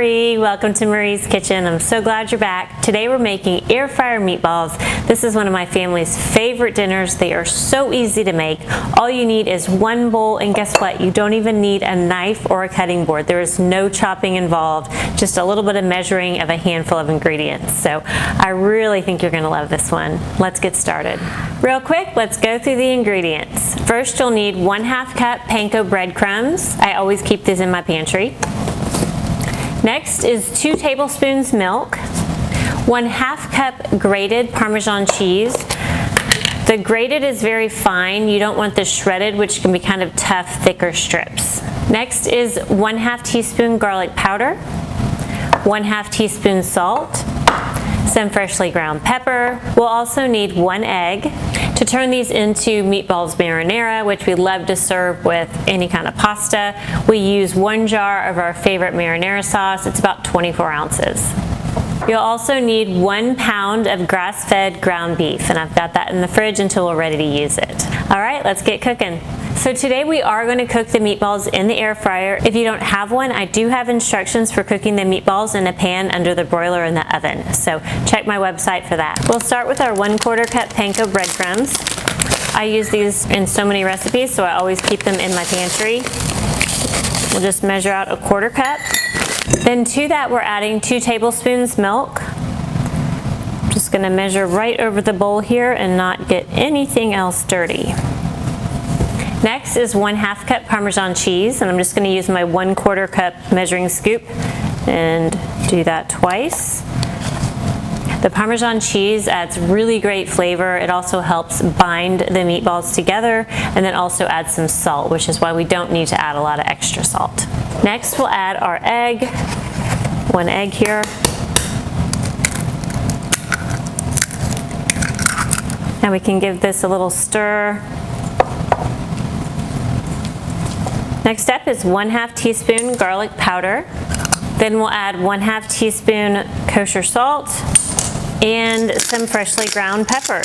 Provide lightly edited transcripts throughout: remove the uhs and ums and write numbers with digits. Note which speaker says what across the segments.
Speaker 1: Marie. Welcome to Marie's Kitchen. I'm so glad you're back. Today we're making air fryer meatballs. This is one of my family's favorite dinners. They are so easy to make. All you need is one bowl, and guess what? You don't even need a knife or a cutting board. There is no chopping involved, just a little bit of measuring of a handful of ingredients. So I really think you're gonna love this one. Let's get started. Real quick, let's go through the ingredients. First, you'll need 1/2 cup panko breadcrumbs. I always keep these in my pantry. Next is 2 tablespoons milk, 1/2 cup grated Parmesan cheese. The grated is very fine. You don't want the shredded, which can be kind of tough, thicker strips. Next is 1/2 teaspoon garlic powder, 1/2 teaspoon salt, some freshly ground pepper. We'll also need 1 egg. To turn these into meatballs marinara, which we love to serve with any kind of pasta, we use 1 jar of our favorite marinara sauce. It's about 24 ounces. You'll also need 1 pound of grass-fed ground beef, and I've got that in the fridge until we're ready to use it. All right, let's get cooking. So today we are going to cook the meatballs in the air fryer. If you don't have one, I do have instructions for cooking the meatballs in a pan under the broiler in the oven. So check my website for that. We'll start with our 1/4 cup panko breadcrumbs. I use these in so many recipes, so I always keep them in my pantry. We'll just measure out 1/4 cup. Then to that we're adding 2 tablespoons milk. Just gonna measure right over the bowl here and not get anything else dirty. Next is 1/2 cup Parmesan cheese, and I'm just going to use my 1/4 cup measuring scoop and do that twice. The Parmesan cheese adds really great flavor. It also helps bind the meatballs together, and then also adds some salt, which is why we don't need to add a lot of extra salt. Next we'll add our egg, 1 egg here. Now we can give this a little stir. Next up is 1/2 teaspoon garlic powder. Then we'll add 1/2 teaspoon kosher salt and some freshly ground pepper.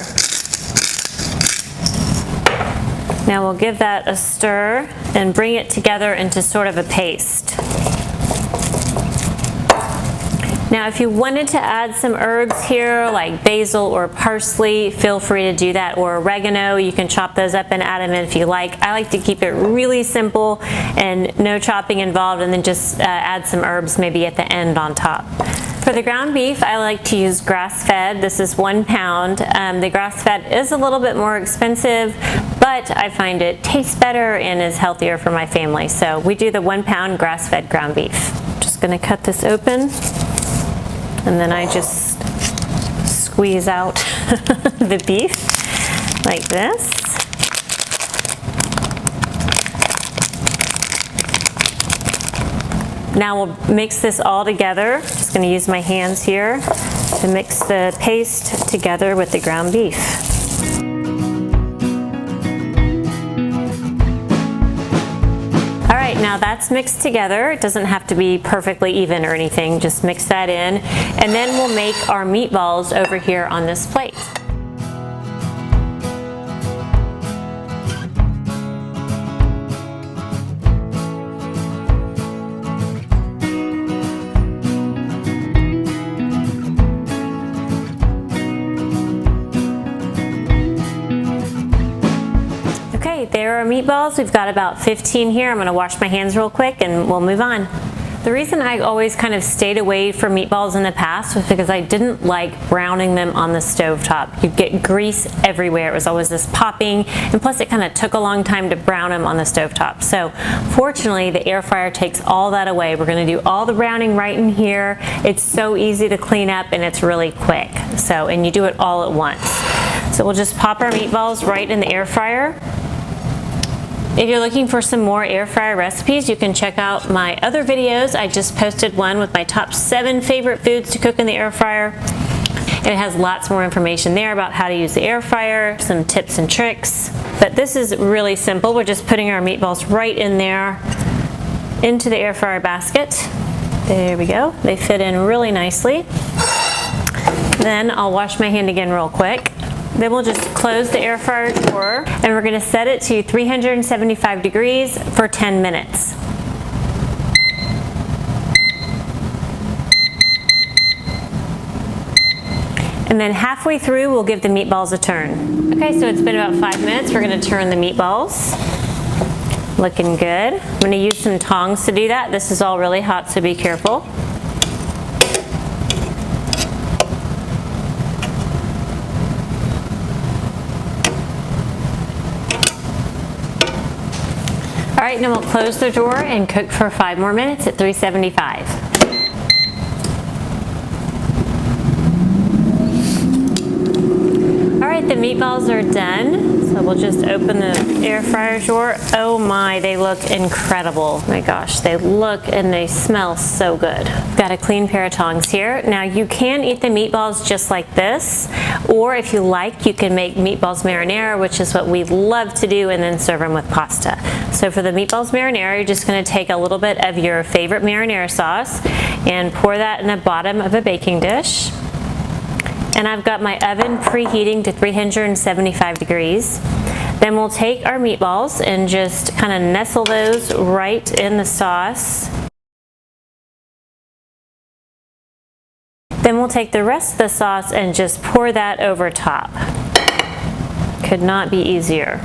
Speaker 1: Now we'll give that a stir and bring it together into sort of a paste. Now if you wanted to add some herbs here like basil or parsley, feel free to do that, or oregano. You can chop those up and add them in if you like. I like to keep it really simple and no chopping involved, and then just add some herbs maybe at the end on top. For the ground beef, I like to use grass-fed. This is 1 pound. The grass-fed is a little bit more expensive, but I find it tastes better and is healthier for my family. So we do the 1 pound grass-fed ground beef. Just gonna cut this open. And then I just squeeze out the beef like this. Now we'll mix this all together. Just going to use my hands here to mix the paste together with the ground beef. Now that's mixed together. It doesn't have to be perfectly even or anything. Just mix that in. And then we'll make our meatballs over here on this plate. There are meatballs. We've got about 15 here. I'm going to wash my hands real quick and we'll move on. The reason I always kind of stayed away from meatballs in the past was because I didn't like browning them on the stovetop. You'd get grease everywhere. It was always this popping, and plus it kind of took a long time to brown them on the stovetop. So fortunately the air fryer takes all that away. We're going to do all the browning right in here. It's so easy to clean up and it's really quick. So, and you do it all at once. So we'll just pop our meatballs right in the air fryer. If you're looking for some more air fryer recipes, you can check out my other videos. I just posted one with my top 7 favorite foods to cook in the air fryer. It has lots more information there about how to use the air fryer, some tips and tricks. But this is really simple. We're just putting our meatballs right in there into the air fryer basket. There we go. They fit in really nicely. Then I'll wash my hand again real quick. Then we'll just close the air fryer door and we're going to set it to 375 degrees for 10 minutes. And then halfway through, we'll give the meatballs a turn. Okay, so it's been about 5 minutes. We're gonna turn the meatballs. Looking good. I'm gonna use some tongs to do that. This is all really hot, so be careful. All right, now we'll close the drawer and cook for 5 more minutes at 375. All right, the meatballs are done. So we'll just open the air fryer drawer. Oh my, they look incredible. My gosh, they look and they smell so good. Got a clean pair of tongs here. Now you can eat the meatballs just like this, or if you like, you can make meatballs marinara, which is what we love to do, and then serve them with pasta. So for the meatballs marinara, you're just gonna take a little bit of your favorite marinara sauce and pour that in the bottom of a baking dish. And I've got my oven preheating to 375 degrees. Then we'll take our meatballs and just kind of nestle those right in the sauce. Then we'll take the rest of the sauce and just pour that over top. Could not be easier.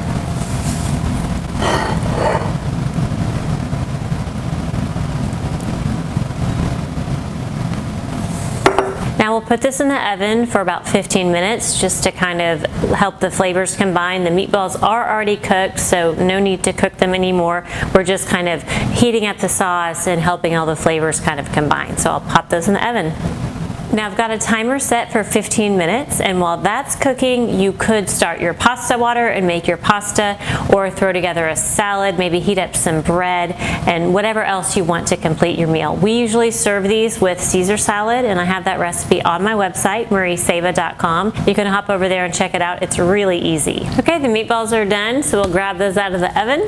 Speaker 1: Now we'll put this in the oven for about 15 minutes just to kind of help the flavors combine. The meatballs are already cooked, so no need to cook them anymore. We're just kind of heating up the sauce and helping all the flavors kind of combine. So I'll pop those in the oven. Now I've got a timer set for 15 minutes, and while that's cooking, you could start your pasta water and make your pasta, or throw together a salad, maybe heat up some bread, and whatever else you want to complete your meal. We usually serve these with Caesar salad, and I have that recipe on my website, mariesaba.com. You can hop over there and check it out. It's really easy. Okay, the meatballs are done, so we'll grab those out of the oven.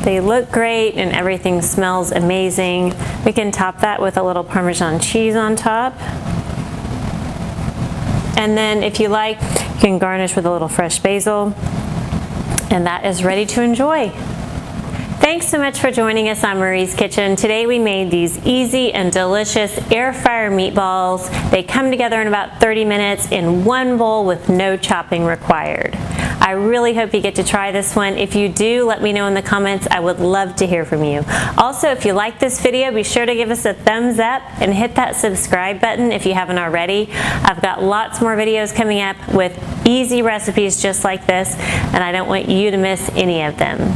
Speaker 1: They look great and everything smells amazing. We can top that with a little Parmesan cheese on top. And then if you like, you can garnish with a little fresh basil. And that is ready to enjoy. Thanks so much for joining us on Marie's Kitchen. Today we made these easy and delicious air fryer meatballs. They come together in about 30 minutes in one bowl with no chopping required. I really hope you get to try this one. If you do, let me know in the comments. I would love to hear from you. Also, if you like this video, be sure to give us a thumbs up and hit that subscribe button if you haven't already. I've got lots more videos coming up with easy recipes just like this, and I don't want you to miss any of them.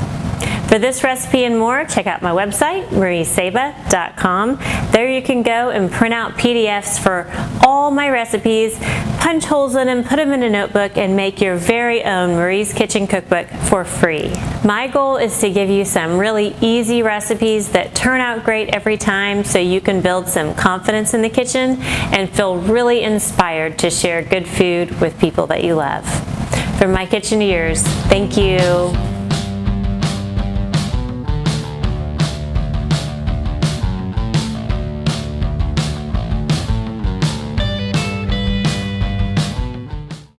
Speaker 1: For this recipe and more, check out my website, mariesaba.com. There you can go and print out PDFs for all my recipes, punch holes in them, put them in a notebook, and make your very own Marie's Kitchen cookbook for free. My goal is to give you some really easy recipes that turn out great every time, so you can build some confidence in the kitchen and feel really inspired to share good food with people that you love. From my kitchen to yours, thank you.